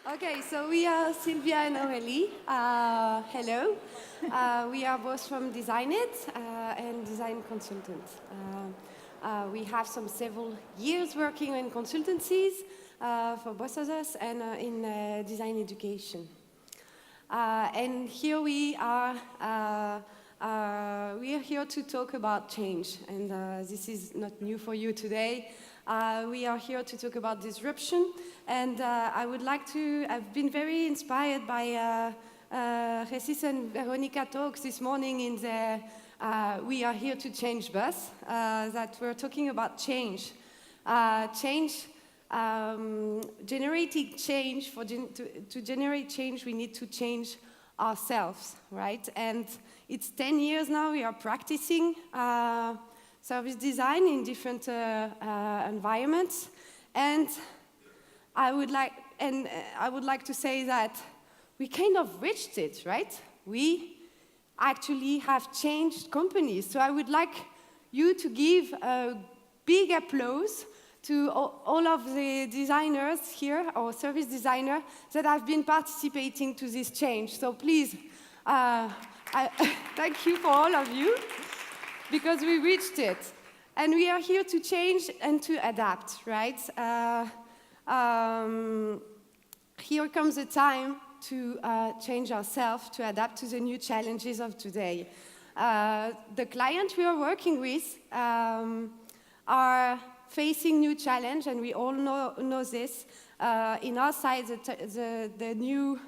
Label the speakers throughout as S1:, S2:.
S1: Okay, so we are Sylvia and Aurélie. Hello. We are both from Designit and design consultants. We have some several years working in consultancies for both of us and in design education. And here we are here to talk about change, and this is not new for you today. We are here to talk about disruption, and I've been very inspired by Regis and Veronica talks this morning in the We Are Here to Change bus, that we're talking about change. Generating change, to generate change, we need to change ourselves, right? And it's 10 years now we are practicing service design in different environments, and I would like to say that we kind of reached it, right? We actually have changed companies. So I would like you to give a big applause to all of the designers here, or service designers, that have been participating to this change. So please, thank you for all of you, because we reached it. And we are here to change and to adapt, right? Here comes the time to change ourselves, to adapt to the new challenges of today. The clients we are working with are facing new challenge, and we all know this. In our side, the new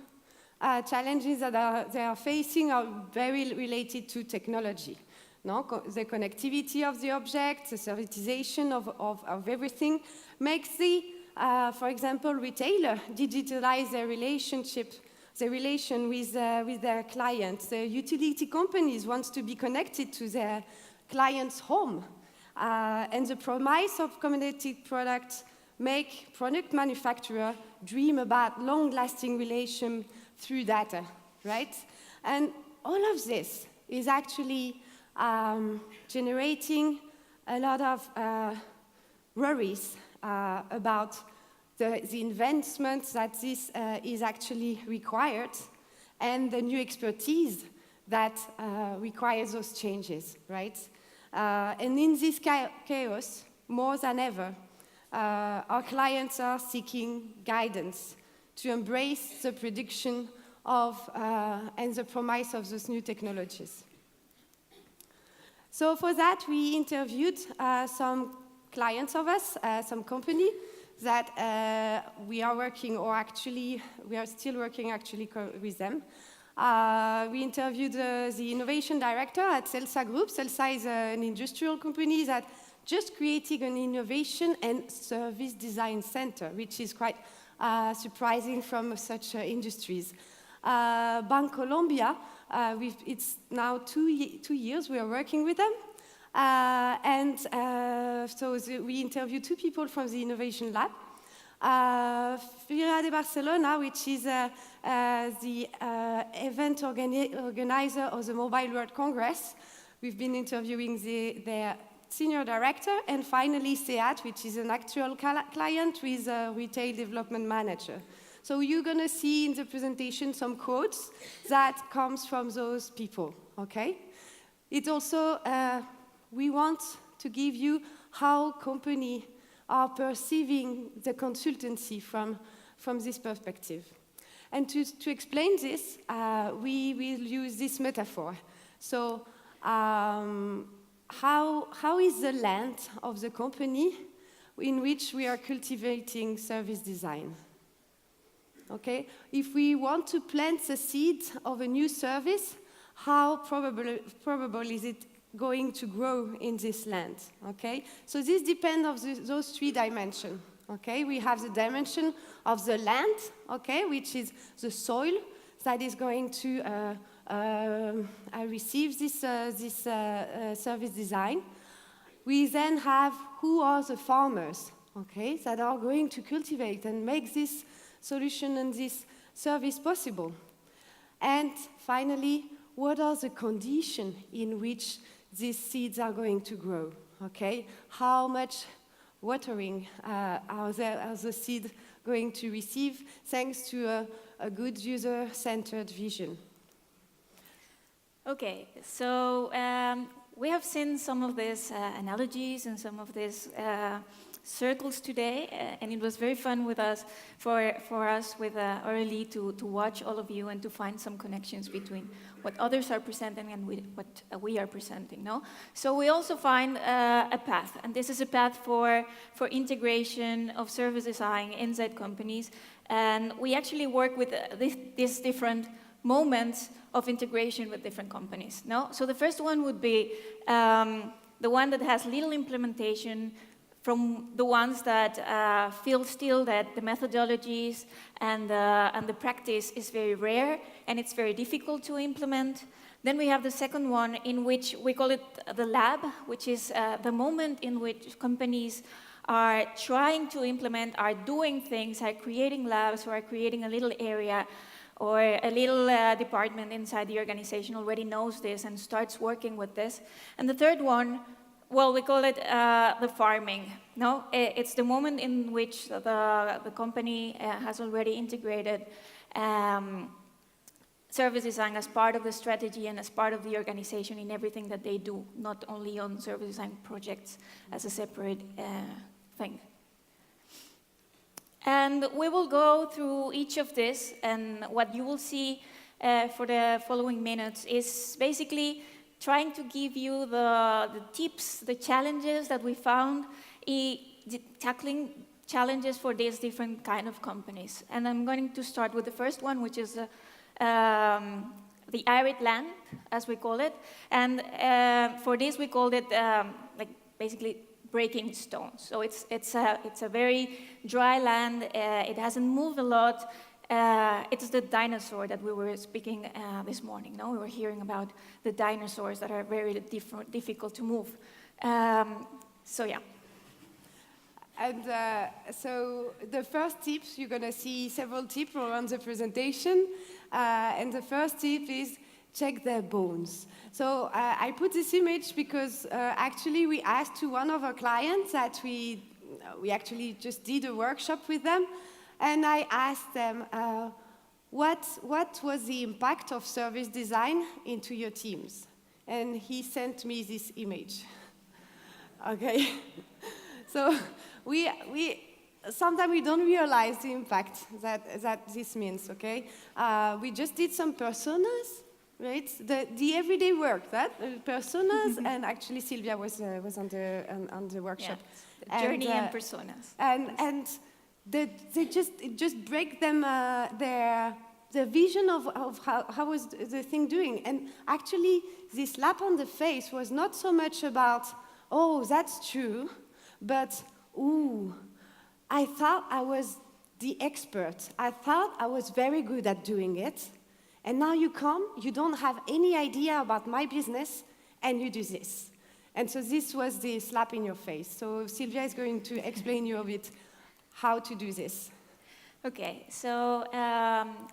S1: challenges that they are facing are very related to technology. No? The connectivity of the object, the servitization of everything makes for example, retailer digitalize their relation with their clients. The utility companies want to be connected to their client's home. And the promise of connected products make product manufacturer dream about long-lasting relation through data, right? And all of this is actually generating a lot of worries about the investments that this is actually required, and the new expertise that requires those changes, right? And in this chaos, more than ever, our clients are seeking guidance to embrace the prediction of and the promise of those new technologies. So for that, we interviewed some clients of us, some company that we are working, or actually, we are still working actually with them. We interviewed the innovation director at Celsa Group. Celsa is an industrial company that just created an innovation and service design center, which is quite surprising from such industries. Bancolombia, it's now two years we are working with them. We interviewed two people from the Innovation Lab. Fira de Barcelona, which is the event organizer of the Mobile World Congress. We've been interviewing their senior director, and finally SEAT, which is an actual client with a retail development manager. So you're going to see in the presentation some quotes that comes from those people, okay? It also, we want to give you how companies are perceiving the consultancy from this perspective. And to explain this, we will use this metaphor. So how is the land of the company in which we are cultivating service design? Okay? If we want to plant the seed of a new service, how probable is it going to grow in this land? Okay? So this depends on those three dimensions. Okay? We have the dimension of the land, okay, which is the soil that is going to receive this service design. We then have who are the farmers, okay, that are going to cultivate and make this solution and this service possible. And finally, what are the conditions in which these seeds are going to grow, okay? How much watering are the seed going to receive, thanks to a good user-centered vision.
S2: Okay, so we have seen some of these analogies and some of these circles today, and it was very fun with us, for us with Aurélie to watch all of you and to find some connections between what others are presenting and what we are presenting, no? So we also find a path, and this is a path for integration of service design inside companies, and we actually work with these different moments of integration with different companies, no? So the first one would be the one that has little implementation, from the ones that feel still that the methodologies and the practice is very rare and it's very difficult to implement. Then we have the second one, in which we call it the lab, which is the moment in which companies are trying to implement, are doing things, are creating labs, or are creating a little area or a little department inside the organization already knows this and starts working with this. And the third one, well, we call it the farming. No, it's the moment in which the company has already integrated service design as part of the strategy and as part of the organization in everything that they do, not only on service design projects as a separate thing. And we will go through each of this, and what you will see for the following minutes is basically trying to give you the tips, the challenges that we found tackling challenges for these different kind of companies. And I'm going to start with the first one, which is the arid land, as we call it. And for this, we called it like basically breaking stones. So it's a very dry land. It hasn't moved a lot. It's the dinosaur that we were speaking this morning. No, we were hearing about the dinosaurs that are very difficult to move. So yeah.
S1: And so the first tips, you're going to see several tips around the presentation. And the first tip is check their bones. So I put this image because actually we asked to one of our clients that we actually just did a workshop with them. And I asked them, what was the impact of service design into your teams? And he sent me this image. Okay. So sometimes we don't realize the impact that this means, okay? We just did some personas, right? The everyday work, that personas, and actually Sylvia was on the workshop.
S2: Yeah, the journey and personas.
S1: And they just break them their vision of how was the thing doing. And actually, this slap on the face was not so much about, oh, that's true, but, ooh, I thought I was the expert. I thought I was very good at doing it. And now you come, you don't have any idea about my business, and you do this. And so this was the slap in your face. So Sylvia is going to explain you a bit how to do this.
S2: Okay, so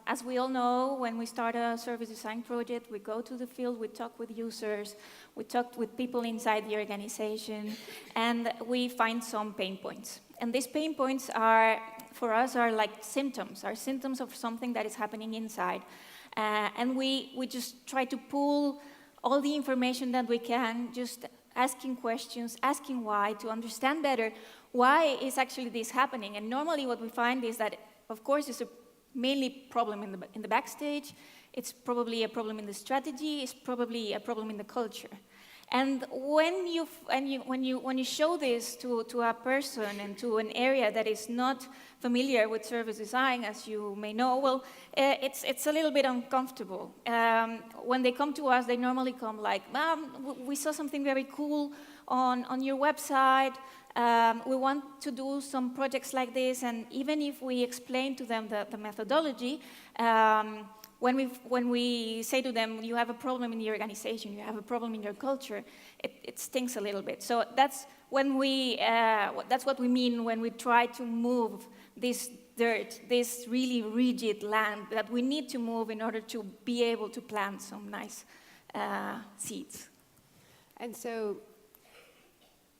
S2: as we all know, when we start a service design project, we go to the field, we talk with users, we talk with people inside the organization, and we find some pain points. And these pain points are, for us, are like symptoms of something that is happening inside. And we just try to pull all the information that we can, just asking questions, asking why, to understand better why is actually this happening. And normally what we find is that, of course, it's a mainly problem in the backstage. It's probably a problem in the strategy. It's probably a problem in the culture. And when you show this to a person and to an area that is not familiar with service design, as you may know, well, it's a little bit uncomfortable. When they come to us, they normally come like, we saw something very cool on your website. We want to do some projects like this, and even if we explain to them the methodology, when we say to them, you have a problem in your organization, you have a problem in your culture, it stings a little bit. So that's that's what we mean when we try to move this dirt, this really rigid land that we need to move in order to be able to plant some nice seeds.
S1: And so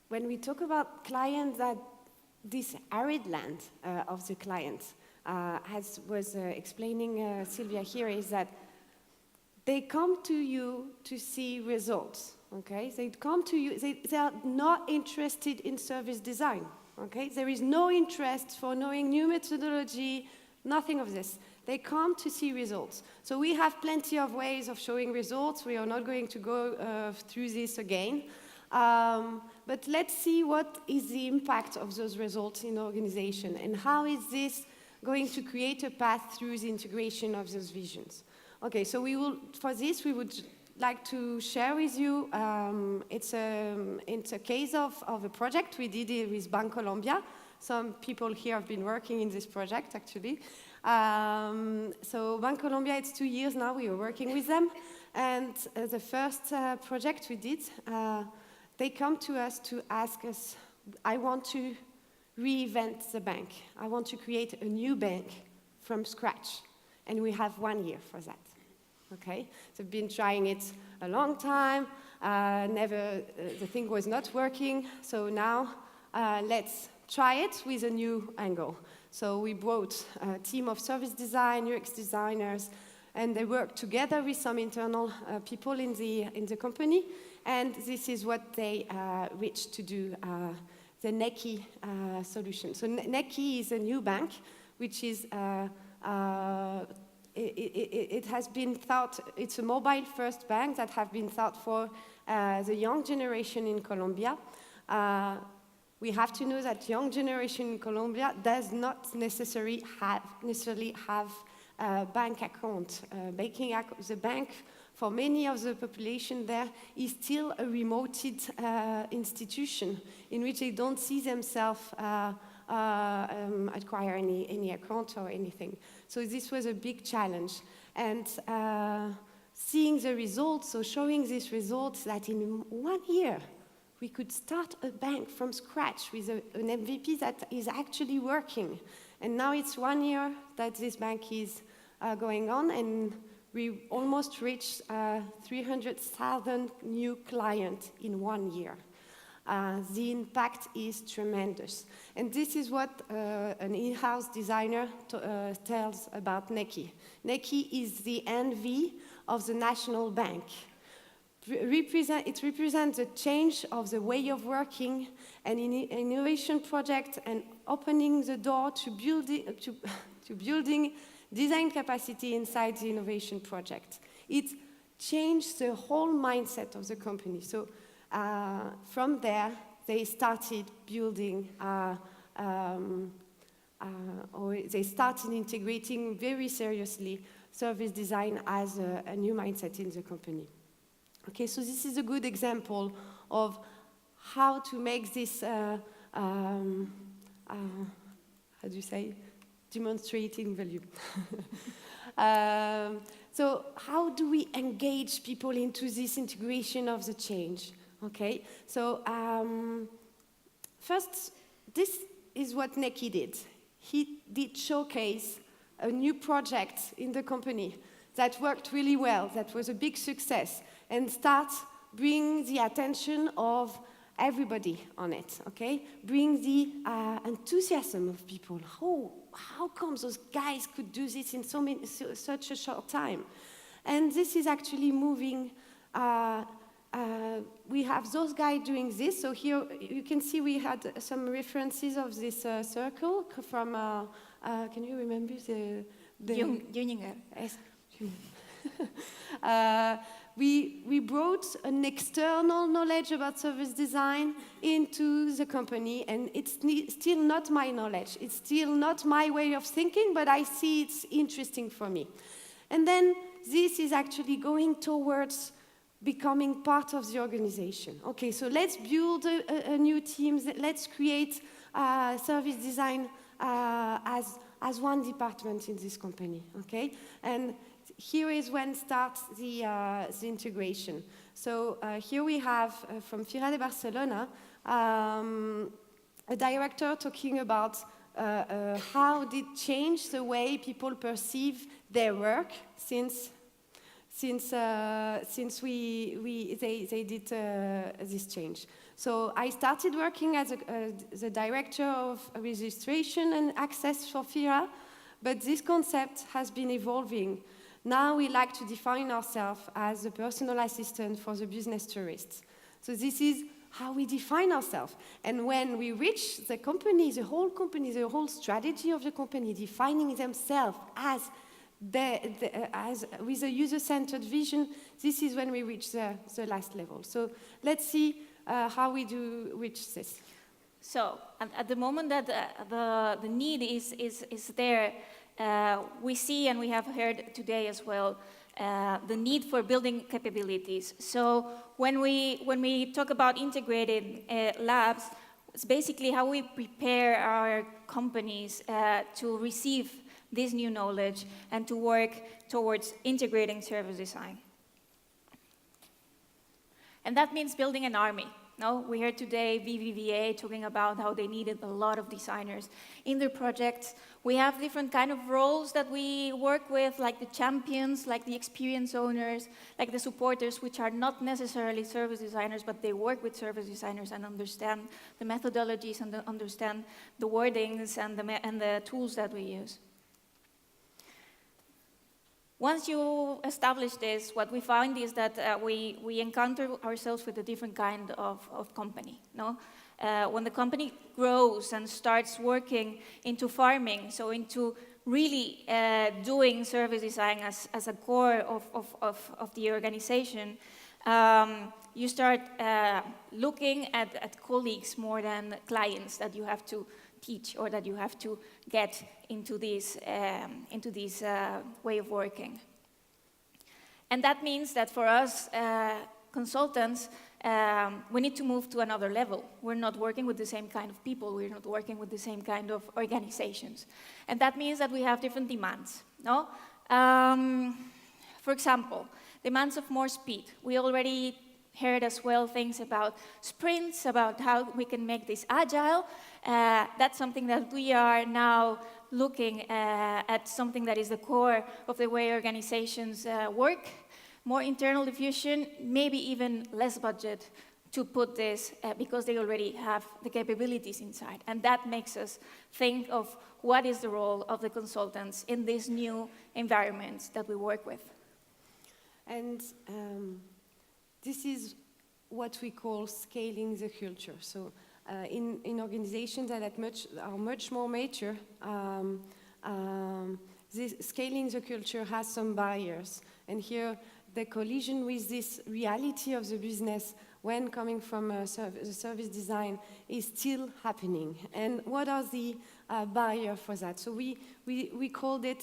S1: when we talk about clients that this arid land of the client, as was explaining Sylvia here, is that they come to you to see results, okay? They come to you, they are not interested in service design, okay? There is no interest for knowing new methodology, nothing of this. They come to see results. So we have plenty of ways of showing results. We are not going to go through this again. But let's see what is the impact of those results in the organization and how is this going to create a path through the integration of those visions. Okay, so for this, we would like to share with you, it's a case of a project we did with Bancolombia. Some people here have been working in this project, actually. So Bancolombia, it's 2 years now, we are working with them. And the first project we did, they come to us to ask us, I want to reinvent the bank. I want to create a new bank from scratch. And we have 1 year for that. Okay? They've been trying it a long time. The thing was not working. So now let's try it with a new angle. So we brought a team of service design, UX designers, and they worked together with some internal people in the company. And this is what they reached to do, the Neki solution. So Neki is a new bank, which is, it has been thought, it's a mobile-first bank that have been thought for the young generation in Colombia. We have to know that young generation in Colombia does not necessarily have a bank account. The bank, for many of the population there, is still a remoted institution in which they don't see themselves acquire any account or anything. So this was a big challenge. And seeing the results, so showing these results that in 1 year, we could start a bank from scratch with an MVP that is actually working. And now it's 1 year that this bank is going on, and we almost reached 300,000 new clients in 1 year. The impact is tremendous. And this is what an in-house designer tells about Neki. Neki is the envy of the national bank. It represents a change of the way of working, an innovation project, and opening the door to building design capacity inside the innovation project. It changed the whole mindset of the company. So from there, they started building, or they started integrating very seriously service design as a new mindset in the company. Okay, so this is a good example of how to make this, how do you say, demonstrating value. So how do we engage people into this integration of the change? Okay, so first, this is what Neki did. He did showcase a new project in the company that worked really well, that was a big success, and start bring the attention of everybody on it, okay? Bring the enthusiasm of people. How come those guys could do this in such a short time? And this is actually moving. We have those guys doing this. So here you can see we had some references of this circle from, can you remember the
S2: Junginger.
S1: Yes. We brought an external knowledge about service design into the company, and it's still not my knowledge. It's still not my way of thinking, but I see it's interesting for me. And then this is actually going towards becoming part of the organization. Okay, so let's build a new team. Let's create service design as one department in this company, okay? And here is when starts the integration. So here we have, from Fira de Barcelona, a director talking about how did change the way people perceive their work since they did this change. So I started working as the director of registration and access for FIRA, but this concept has been evolving. Now we like to define ourselves as a personal assistant for the business tourists. So this is how we define ourselves. And when we reach the company, the whole strategy of the company, defining themselves as with a user-centered vision, this is when we reach the last level. So let's see how we do reach this.
S2: So at the moment that the need is there, we see, and we have heard today as well, the need for building capabilities. So when we talk about integrated labs, it's basically how we prepare our companies to receive this new knowledge and to work towards integrating service design. And that means building an army. No, we heard today BBVA talking about how they needed a lot of designers in their projects. We have different kind of roles that we work with, like the champions, like the experience owners, like the supporters, which are not necessarily service designers, but they work with service designers and understand the methodologies and understand the wordings and the tools that we use. Once you establish this, what we find is that we encounter ourselves with a different kind of company. No? When the company grows and starts working into farming, so into really doing service design as a core of the organization, you start looking at colleagues more than clients that you have to teach or that you have to get into this way of working. And that means that for us consultants, we need to move to another level. We're not working with the same kind of people. We're not working with the same kind of organizations. And that means that we have different demands. No? For example, demands of more speed. We already heard as well things about sprints, about how we can make this agile. That's something that we are now looking at, something that is the core of the way organizations work. More internal diffusion, maybe even less budget to put this because they already have the capabilities inside. And that makes us think of what is the role of the consultants in these new environments that we work with.
S1: And this is what we call scaling the culture. So in organizations that are much more mature, scaling the culture has some barriers. And here, the collision with this reality of the business when coming from the service design is still happening. And what are the barriers for that? So we called it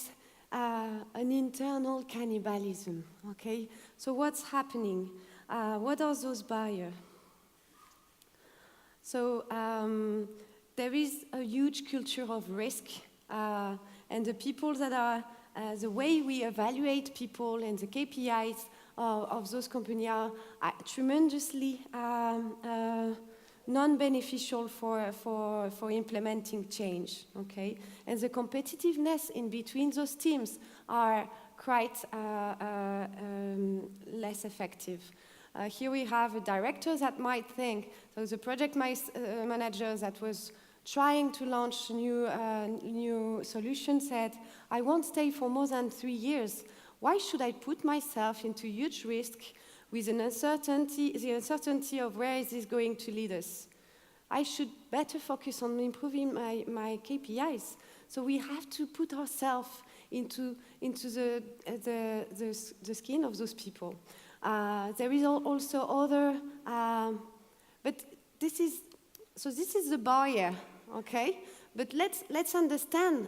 S1: an internal cannibalism, okay? So what's happening? What are those barriers? So there is a huge culture of risk, and the people that are, the way we evaluate people and the KPIs of those companies are tremendously non-beneficial for implementing change, okay? And the competitiveness in between those teams are quite less effective. Here we have a director that might think, so the project manager that was trying to launch new solution said, I won't stay for more than 3 years. Why should I put myself into huge risk with the uncertainty of where is this going to lead us? I should better focus on improving my KPIs. So we have to put ourselves into the skin of those people. There is also other, but this is the barrier, okay? But let's understand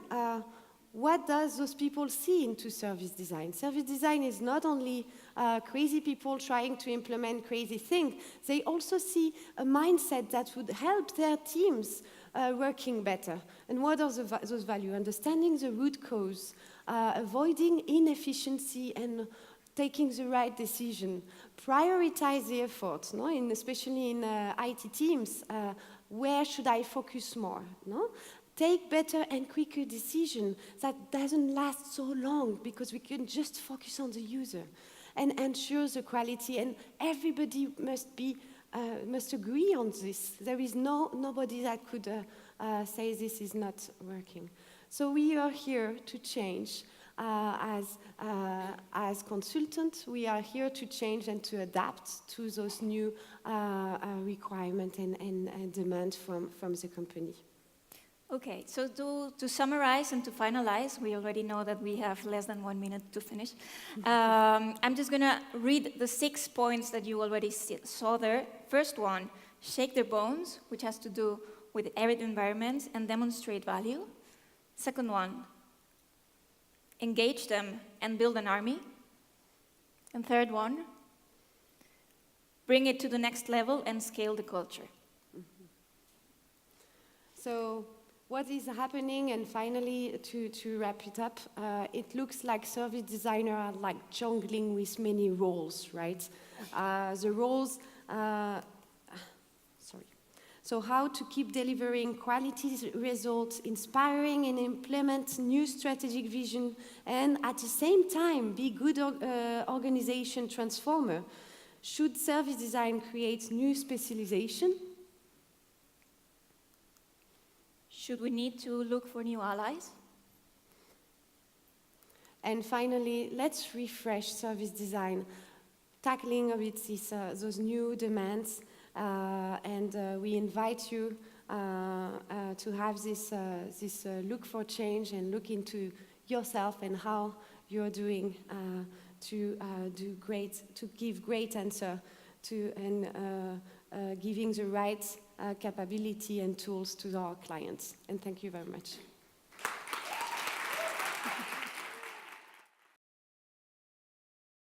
S1: what does those people see into service design. Service design is not only crazy people trying to implement crazy things. They also see a mindset that would help their teams working better. And what are those values? Understanding the root cause, avoiding inefficiency and taking the right decision, prioritize the effort, no? Especially in IT teams, where should I focus more? No? Take better and quicker decision that doesn't last so long because we can just focus on the user and ensure the quality, and everybody must be must agree on this. There is nobody that could say this is not working. So we are here to change. As consultants, we are here to change and to adapt to those new requirements and demands from the company.
S2: Okay, so to summarize and to finalize, we already know that we have less than 1 minute to finish. I'm just going to read the 6 points that you already saw there. First one, shake their bones, which has to do with arid environments and demonstrate value. Second one, engage them and build an army. And third one, bring it to the next level and scale the culture.
S1: Mm-hmm. So what is happening, and finally to wrap it up, it looks like service designers are like jongling with many roles, right? The roles, So how to keep delivering quality results, inspiring and implement new strategic vision, and at the same time be good organization transformer. Should service design create new specialization?
S2: Should we need to look for new allies?
S1: And finally, let's refresh service design, tackling a bit those new demands. We invite you to have this look for change and look into yourself and how you're doing to give great answer to and giving the right capability and tools to our clients. And thank you very much.